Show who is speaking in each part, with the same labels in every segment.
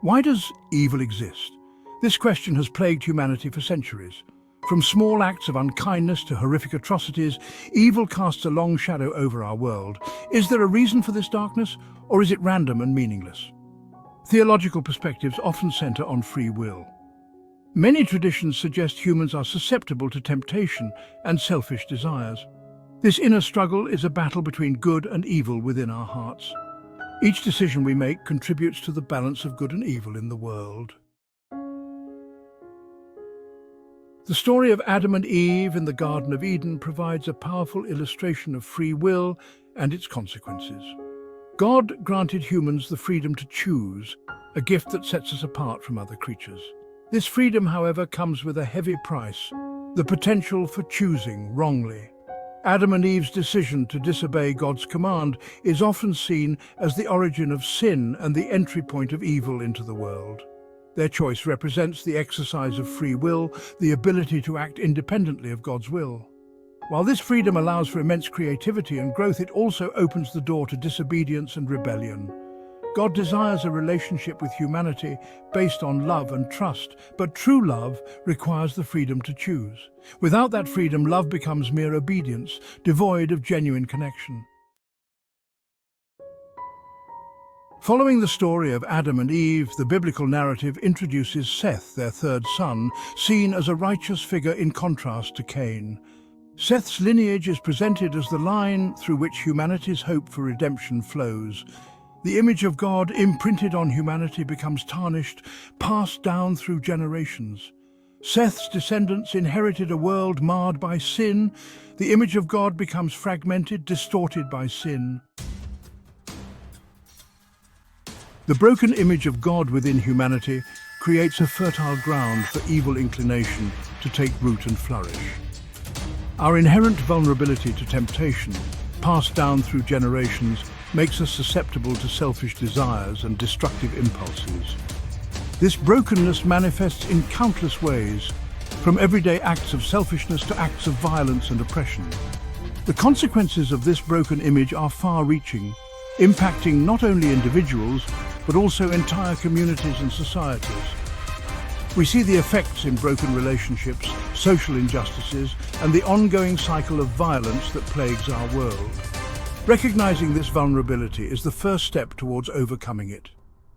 Speaker 1: Why does evil exist? This question has plagued humanity for centuries. From small acts of unkindness to horrific atrocities, evil casts a long shadow over our world. Is there a reason for this darkness, or is it random and meaningless? Theological perspectives often center on free will. Many traditions suggest humans are susceptible to temptation and selfish desires. This inner struggle is a battle between good and evil within our hearts. Each decision we make contributes to the balance of good and evil in the world. The story of Adam and Eve in the Garden of Eden provides a powerful illustration of free will and its consequences. God granted humans the freedom to choose, a gift that sets us apart from other creatures. This freedom, however, comes with a heavy price, the potential for choosing wrongly. Adam and Eve's decision to disobey God's command is often seen as the origin of sin and the entry point of evil into the world. Their choice represents the exercise of free will, the ability to act independently of God's will. While this freedom allows for immense creativity and growth, it also opens the door to disobedience and rebellion. God desires a relationship with humanity based on love and trust, but true love requires the freedom to choose. Without that freedom, love becomes mere obedience, devoid of genuine connection. Following the story of Adam and Eve, the biblical narrative introduces Seth, their third son, seen as a righteous figure in contrast to Cain. Seth's lineage is presented as the line through which humanity's hope for redemption flows. The image of God imprinted on humanity becomes tarnished, passed down through generations. Seth's descendants inherited a world marred by sin. The image of God becomes fragmented, distorted by sin. The broken image of God within humanity creates a fertile ground for evil inclination to take root and flourish. Our inherent vulnerability to temptation, passed down through generations, makes us susceptible to selfish desires and destructive impulses. This brokenness manifests in countless ways, from everyday acts of selfishness to acts of violence and oppression. The consequences of this broken image are far-reaching, impacting not only individuals, but also entire communities and societies. We see the effects in broken relationships, social injustices, and the ongoing cycle of violence that plagues our world. Recognizing this vulnerability is the first step towards overcoming it.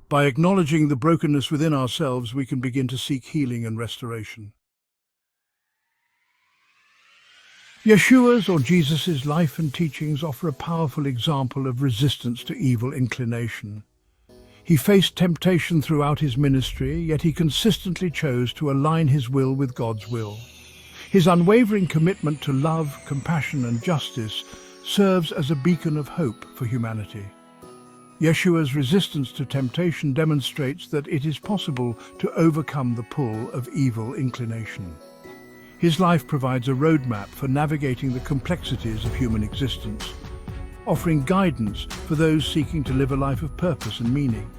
Speaker 1: By acknowledging the brokenness within ourselves, we can begin to seek healing and restoration. Yeshua's or Jesus' life and teachings offer a powerful example of resistance to evil inclination. He faced temptation throughout his ministry, yet he consistently chose to align his will with God's will. His unwavering commitment to love, compassion, and justice serves as a beacon of hope for humanity. Yeshua's resistance to temptation demonstrates that it is possible to overcome the pull of evil inclination. His life provides a roadmap for navigating the complexities of human existence, offering guidance for those seeking to live a life of purpose and meaning.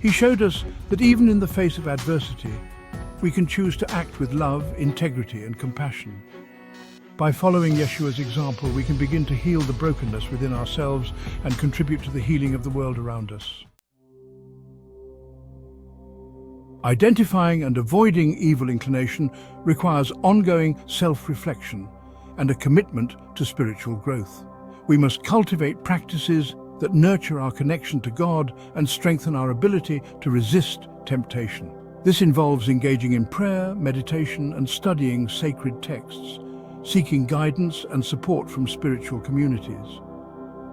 Speaker 1: He showed us that even in the face of adversity, we can choose to act with love, integrity, and compassion. By following Yeshua's example, we can begin to heal the brokenness within ourselves and contribute to the healing of the world around us. Identifying and avoiding evil inclination requires ongoing self-reflection and a commitment to spiritual growth. We must cultivate practices that nurture our connection to God and strengthen our ability to resist temptation. This involves engaging in prayer, meditation, and studying sacred texts, seeking guidance and support from spiritual communities.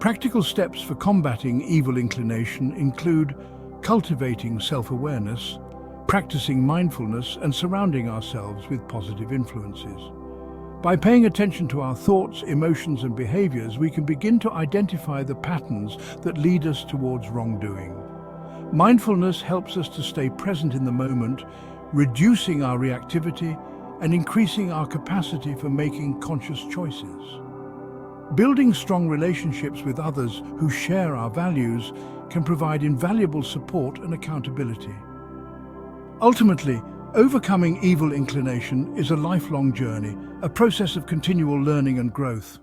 Speaker 1: Practical steps for combating evil inclination include cultivating self-awareness, practicing mindfulness, and surrounding ourselves with positive influences. By paying attention to our thoughts, emotions, and behaviors, we can begin to identify the patterns that lead us towards wrongdoing. Mindfulness helps us to stay present in the moment, reducing our reactivity and increasing our capacity for making conscious choices. Building strong relationships with others who share our values can provide invaluable support and accountability. Ultimately, overcoming evil inclination is a lifelong journey, a process of continual learning and growth.